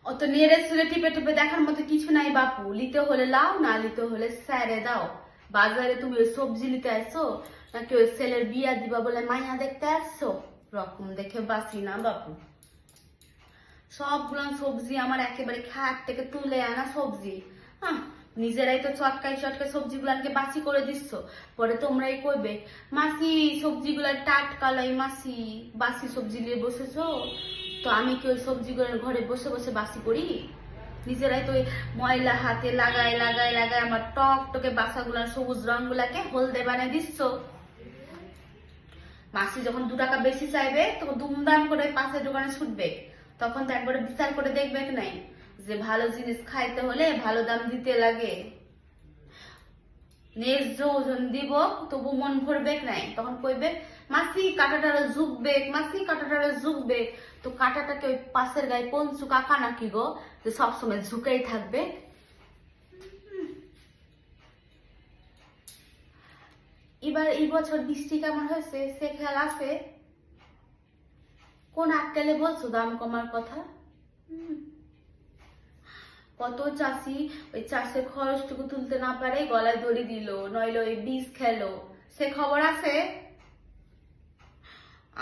অত নেড়ে চুলে টিপে টিপে দেখার মতো কিছু নাই বাপু, নিতে হলে লাও, না নিতে হলে স্যারে দাও। বাজারে তুমি ওই সবজি নিতে আসছো নাকি ওই ছেলের বিয়া দিবা বলে মাইয়া দেখতে আসছো? রকম দেখে বাসি না বাপু। সবগুলো সবজি আমার একেবারে খাট থেকে তুলে আনা সবজি। হ্যাঁ, নিজেরাই তো চটকাই চটকাই সবজিগুলাকে বাছি করে দিচ্ছ, পরে তোমরাই কইবে মাসি সবজিগুলা টাটকা লাই মাসি, বাসি সবজি নিয়ে বসেছো। তো আমি কি ওই সবজিগুলো ঘরে বসে বসে বাসি করি? নিজেরাই তো ওই ময়লা হাতে লাগাই লাগাই লাগাই আমার টক টকে বাসাগুলা সবুজ রঙগুলাকে হলদে বানিয়ে দিচ্ছ। মাসি যখন 2 টাকা বেশি চাইবে তখন দুমদাম করে পাশের দোকানে ছুটবে, তখন তো একবারে বিচার করে দেখবে নাই যে ভালো জিনিস খাইতে হলে ভালো দাম দিতে লাগে। ন্যায্য ওজন দিব তবু মন ভরবে নাই, তখন কইবে মাসি কাঁটাটারে ঝুঁকবে, মাসি কাঁটাটারে ঝুঁকবে। তো কাঁটাটাকে ওই পাশের গায়ে পঞ্চু কাকা নাকি গো যে সবসময় ঝুঁকেই থাকবে? এবার এই বছর বৃষ্টি কেমন হয়েছে সে খেয়াল আছে? কোন আক্কেলে বলছো দাম কমার কথা? কত চাষি ওই চাষের খরচটুকু তুলতে না পারে গলায় দড়ি দিল, নইলে ওই বীজ খেলো, সে খবর আছে?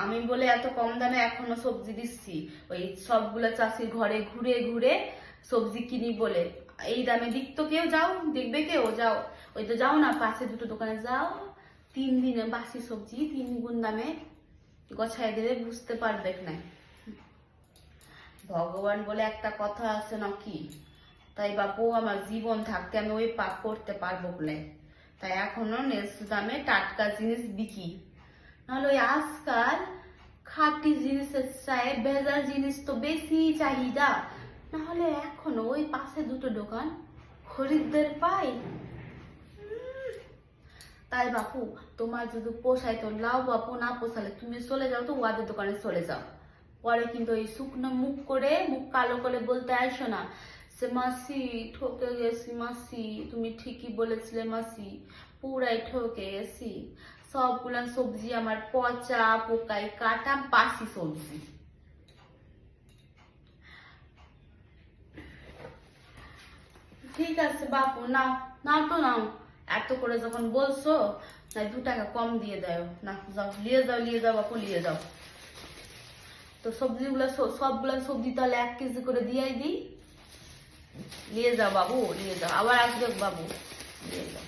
আমি বলে এত কম দামে এখনো সবজি দিচ্ছি, ওই সবগুলা চাষির ঘরে ঘুরে ঘুরে সবজি কিনি বলে। এই দামে দিক তো কেউ যাও, দেখবে কেউ যাও? ওই তো যাও না, পাশে দুটো দোকানে যাও, 3 দিনে বাসি সবজি 3 গুণ দামে গছায় দেবে, বুঝতে পারবে না। ভগবান বলে একটা কথা আছে নাকি? তাই বাপু আমার জীবন থাকতে আমি ওই পাপ করতে পারবো বলে তাই এখনো ন্যায্য দামে টাটকা জিনিস বিকি। নাহলে ওই আজকাল খাঁটি জিনিসের চাই ভেজাল জিনিস তো বেশি চাহিদা, নাহলে এখনো ওই পাশে দুটো দোকান খরিদ্দার পাই। তাই বাপু তোমার যদি পোষায় তো লাও বাপু, না পোষালে তুমি চলে যাও, তো ওয়াদের দোকানে চলে যাও। পরে কিন্তু এই শুকনো মুখ করে মুখ কালো করে বলতে আসো না সে মাসি ঠকে গেছি মাসি, তুমি ঠিকই বলেছিলে মাসি, পুরাই ঠকে গেছি। সবগুলা সবজি আমার পচা পোকায় কাটা বাসি সবজি। ঠিক আছে বাপু, নাও নাও তো নাও, এত করে যখন বলছো না 2 টাকা কম দিয়ে দাও না, যাও নিয়ে যাও নিয়ে যাও বাপু নিয়ে যাও। তো সবজিগুলো সবগুলা সবজি তাহলে 1 কেজি করে দিয়ে দিই, নিয়ে যাও বাবু নিয়ে যাও, আবার আসবে বাবু, নিয়ে যাও।